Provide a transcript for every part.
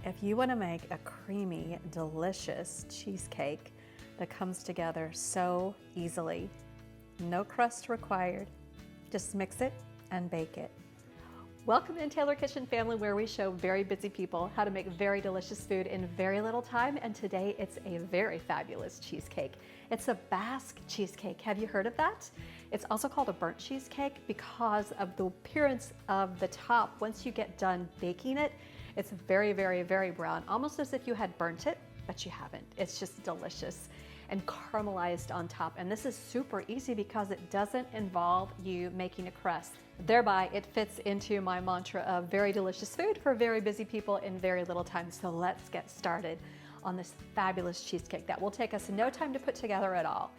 If you want to make a creamy, delicious cheesecake that comes together so easily, no crust required, just mix it and bake it. Welcome in TaylorKitchen family, where we show very busy people how to make very delicious food in very little time, and today it's a very fabulous cheesecake. It's a Basque cheesecake. Have you heard of that? It's also called a burnt cheesecake because of the appearance of the top. Once you get done baking it, it's very, very, very brown, almost as if you had burnt it, but you haven't. It's just delicious and caramelized on top. And this is super easy because it doesn't involve you making a crust. Thereby, it fits into my mantra of very delicious food for very busy people in very little time. So let's get started on this fabulous cheesecake that will take us no time to put together at all.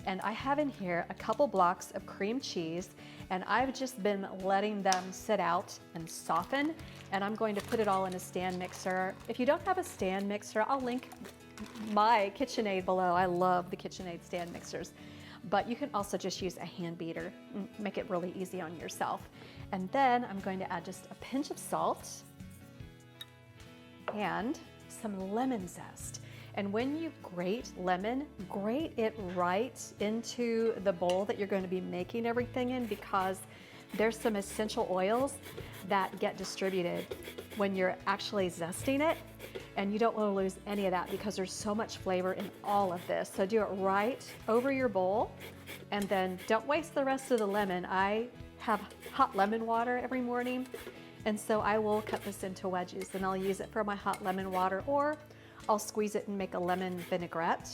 And I have in here a couple blocks of cream cheese, and I've just been letting them sit out and soften, and I'm going to put it all in a stand mixer. If you don't have a stand mixer, I'll link my KitchenAid below. I love the KitchenAid stand mixers, but you can also just use a hand beater and make it really easy on yourself. And then I'm going to add just a pinch of salt and some lemon zest. And when you grate lemon, grate it right into the bowl that you're going to be making everything in, because there's some essential oils that get distributed when you're actually zesting it, and you don't want to lose any of that because there's so much flavor in all of this. So do it right over your bowl, and then don't waste the rest of the lemon. I have hot lemon water every morning, and so I will cut this into wedges and I'll use it for my hot lemon water, or I'll squeeze it and make a lemon vinaigrette.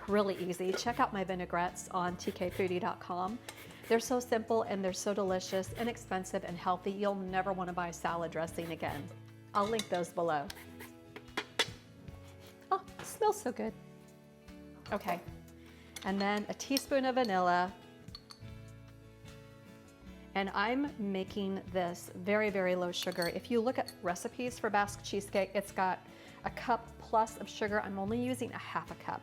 Really easy. Check out my vinaigrettes on tkfoodie.com. They're so simple and they're so delicious, inexpensive, and healthy. You'll never want to buy salad dressing again. I'll link those below. Oh, it smells so good. Okay, and then a teaspoon of vanilla. And I'm making this very, very low sugar. If you look at recipes for Basque cheesecake, it's got a cup plus of sugar. I'm only using a half a cup.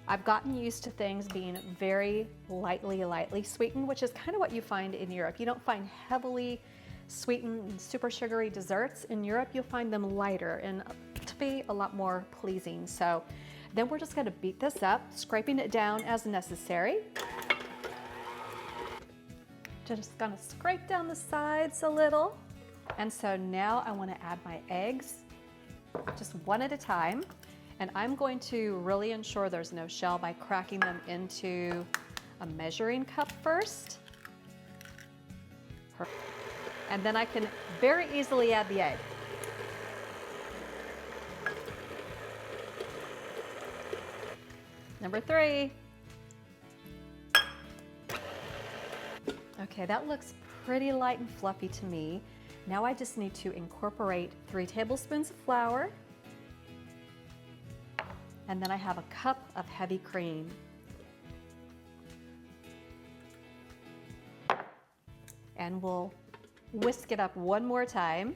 I've gotten used to things being very lightly sweetened, which is kind of what you find in Europe. You don't find heavily sweetened and super sugary desserts. In Europe, you'll find them lighter and to be a lot more pleasing. So then we're just gonna beat this up, scraping it down as necessary. Just gonna scrape down the sides a little. And so now I wanna add my eggs, just one at a time. And I'm going to really ensure there's no shell by cracking them into a measuring cup first. And then I can very easily add the egg. Number 3. Okay, that looks pretty light and fluffy to me. Now I just need to incorporate 3 tablespoons of flour. And then I have a cup of heavy cream. And we'll whisk it up one more time.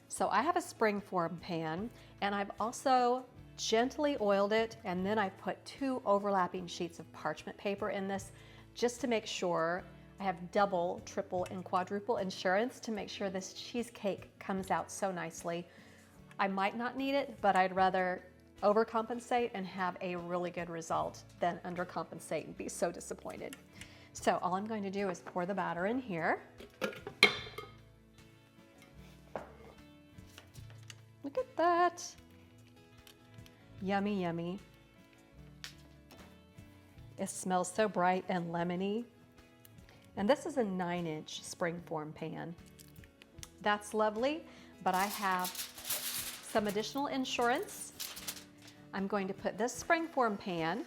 So I have a springform pan, and I've also gently oiled it, and then I put 2 overlapping sheets of parchment paper in this just to make sure I have double, triple, and quadruple insurance to make sure this cheesecake comes out so nicely. I might not need it, but I'd rather overcompensate and have a really good result than undercompensate and be so disappointed. So all I'm going to do is pour the batter in here. Look at that. Yummy, yummy. It smells so bright and lemony. And this is a 9-inch springform pan. That's lovely, but I have some additional insurance. I'm going to put this springform pan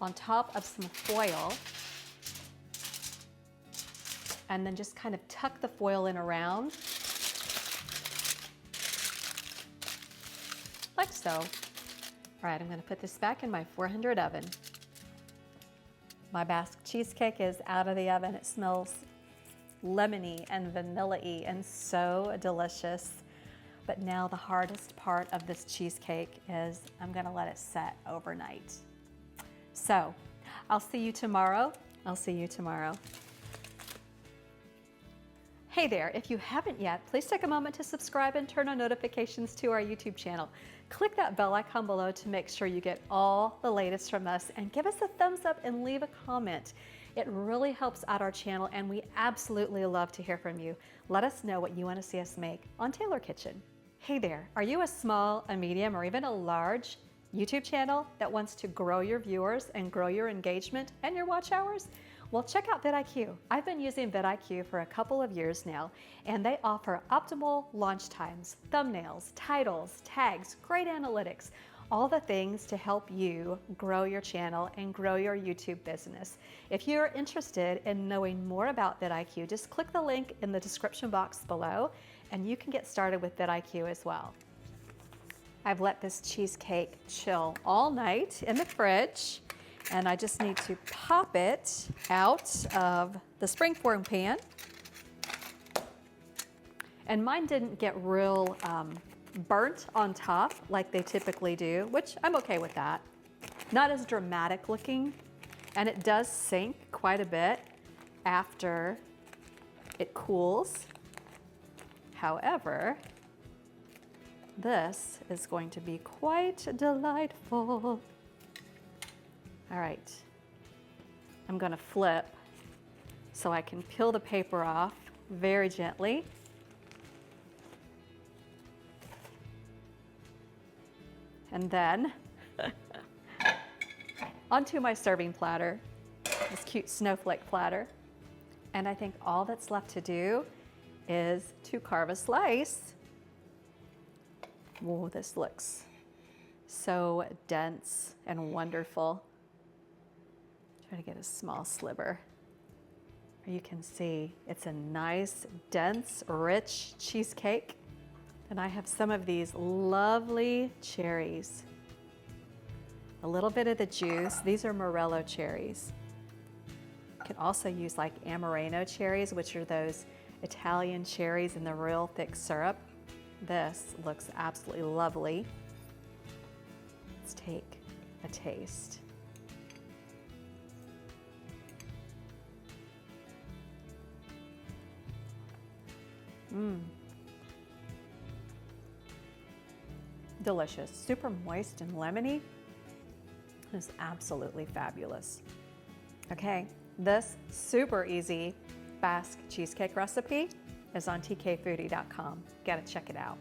on top of some foil, and then just kind of tuck the foil in around, like so. All right, I'm going to put this back in my 400 oven. My Basque cheesecake is out of the oven. It smells lemony and vanilla-y and so delicious. But now the hardest part of this cheesecake is I'm gonna let it set overnight. So I'll see you tomorrow. Hey there, if you haven't yet, please take a moment to subscribe and turn on notifications to our YouTube channel. Click that bell icon below to make sure you get all the latest from us, and give us a thumbs up and leave a comment. It really helps out our channel, and we absolutely love to hear from you. Let us know what you want to see us make on TaylorKitchen. Hey there, are you a small, a medium, or even a large YouTube channel that wants to grow your viewers and grow your engagement and your watch hours? Well, check out vidIQ. I've been using vidIQ for a couple of years now, and they offer optimal launch times, thumbnails, titles, tags, great analytics, all the things to help you grow your channel and grow your YouTube business. If you're interested in knowing more about vidIQ, just click the link in the description box below, and you can get started with vidIQ as well. I've let this cheesecake chill all night in the fridge, and I just need to pop it out of the springform pan. And mine didn't get real burnt on top like they typically do, which I'm okay with that. Not as dramatic looking, and it does sink quite a bit after it cools. However, this is going to be quite delightful. All right, I'm gonna flip so I can peel the paper off very gently. And then onto my serving platter, this cute snowflake platter. And I think all that's left to do is to carve a slice. Whoa, this looks so dense and wonderful. Try to get a small sliver. You can see it's a nice, dense, rich cheesecake. And I have some of these lovely cherries. A little bit of the juice. These are Morello cherries. You can also use like Amareno cherries, which are those Italian cherries in the real thick syrup. This looks absolutely lovely. Let's take a taste. Delicious, super moist and lemony. It's absolutely fabulous. Okay, this super easy Basque cheesecake recipe is on tkfoodie.com. Gotta check it out.